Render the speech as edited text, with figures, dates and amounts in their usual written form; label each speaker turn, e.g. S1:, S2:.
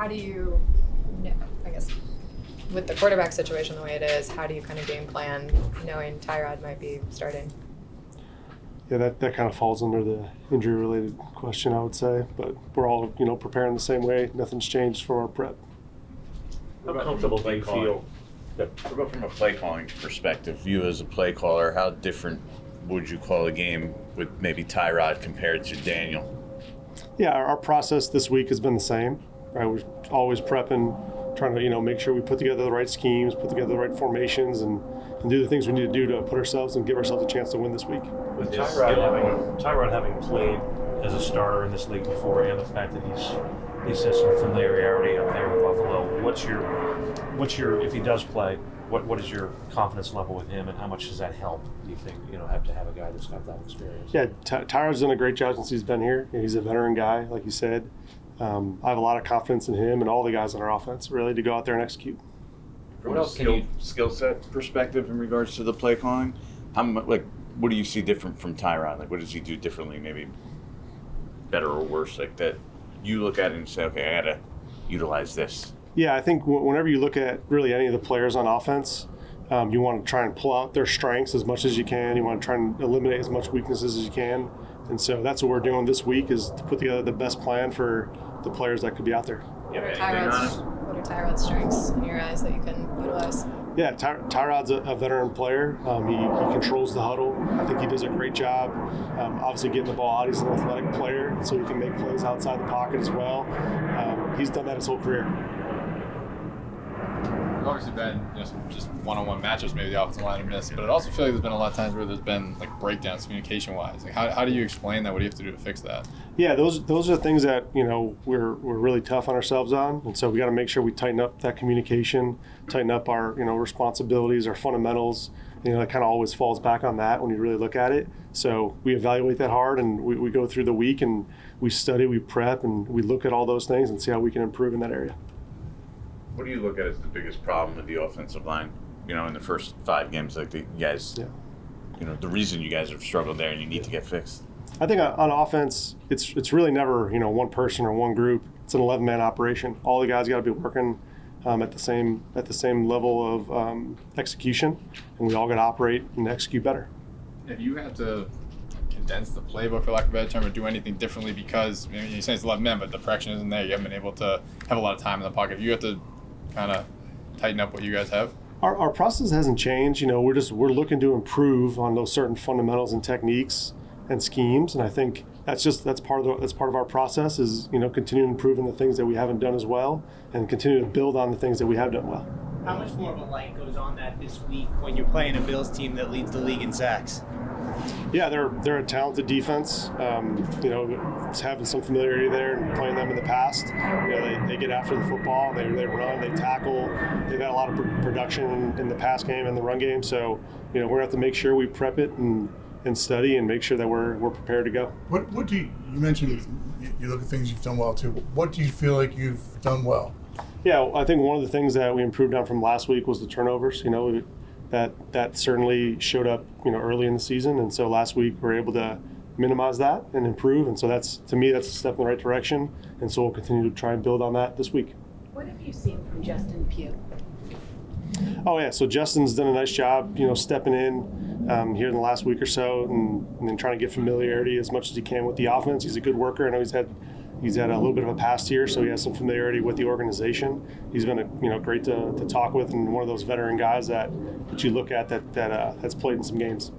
S1: how do you, I guess, with the quarterback situation the way it is, how do you kind of game plan knowing Tyrod might be starting?
S2: Yeah, that kind of falls under the injury-related question, I would say. But we're all, preparing the same way. Nothing's changed for our prep.
S3: How comfortable do you feel?
S4: What about from a play calling perspective? You as a play caller, how different would you call a game with maybe Tyrod compared to Daniel?
S2: Yeah, our process this week has been the same. Right, we're always prepping, trying to make sure we put together the right schemes, put together the right formations, and do the things we need to do to put ourselves and give ourselves a chance to win this week.
S3: With Tyrod having played as a starter in this league before, and the fact that he's had some familiarity up there with Buffalo, what's your if he does play, what is your confidence level with him, and how much does that help? Do you think have to have a guy that's got that experience?
S2: Yeah, Tyrod's done a great job since he's been here. He's a veteran guy, like you said. I have a lot of confidence in him and all the guys on our offense, really, to go out there and execute.
S4: From a skill set perspective in regards to the play calling, what do you see different from Tyrod? What does he do differently, maybe better or worse, that you look at it and say, okay, I got to utilize this?
S2: Yeah, I think whenever you look at really any of the players on offense, you want to try and pull out their strengths as much as you can. You want to try and eliminate as much weaknesses as you can. And so that's what we're doing this week, is to put together the best plan for the players that could be out there.
S1: What are Tyrod's strengths in your eyes that you can utilize?
S2: Yeah, Tyrod's a veteran player. He controls the huddle. I think he does a great job. Obviously, getting the ball out. He's an athletic player, so he can make plays outside the pocket as well. He's done that his whole career.
S5: Obviously been just one-on-one matchups, maybe the offensive line have missed, but it also feels like there's been a lot of times where there's been breakdowns communication-wise. How do you explain that? What do you have to do to fix that?
S2: Yeah, those are things that we're really tough on ourselves on, and so we got to make sure we tighten up that communication, tighten up our responsibilities, our fundamentals. That kind of always falls back on that when you really look at it. So we evaluate that hard, and we go through the week and we study, we prep, and we look at all those things and see how we can improve in that area.
S4: What do you look at as the biggest problem with the offensive line? In the first 5 games, the guys, the reason you guys have struggled there and you need to get fixed.
S2: I think on offense, it's really never one person or one group. It's an 11-man operation. All the guys got to be working at the same level of execution, and we all got to operate and execute better.
S5: If you had to condense the playbook, for lack of a better term, or do anything differently, because you say it's 11 men, but the correction isn't there. You haven't been able to have a lot of time in the pocket. You have to kind of tighten up what you guys have.
S2: Our process hasn't changed. We're looking to improve on those certain fundamentals and techniques and schemes, and I think that's part of our process is continuing improving the things that we haven't done as well, and continue to build on the things that we have done well.
S6: How much more of a light goes on that this week when you're playing a Bills team that leads the league in sacks?
S2: Yeah, they're a talented defense. Having some familiarity there and playing them in the past. They get after the football. They run. They tackle. They've had a lot of production in the pass game and the run game. So we're gonna have to make sure we prep it and study and make sure that we're prepared to go.
S7: What do you mentioned? You look at things you've done well too. What do you feel like you've done well?
S2: Yeah, I think one of the things that we improved on from last week was the turnovers. That certainly showed up, early in the season, and so last week we were able to minimize that and improve, and so that's a step in the right direction, and so we'll continue to try and build on that this week.
S8: What have you seen from Justin Pugh?
S2: Oh yeah, so Justin's done a nice job, stepping in here in the last week or so, and then trying to get familiarity as much as he can with the offense. He's a good worker. I know he's had a little bit of a past here, so he has some familiarity with the organization. He's been great to talk with, and one of those veteran guys that you look at that's played in some games.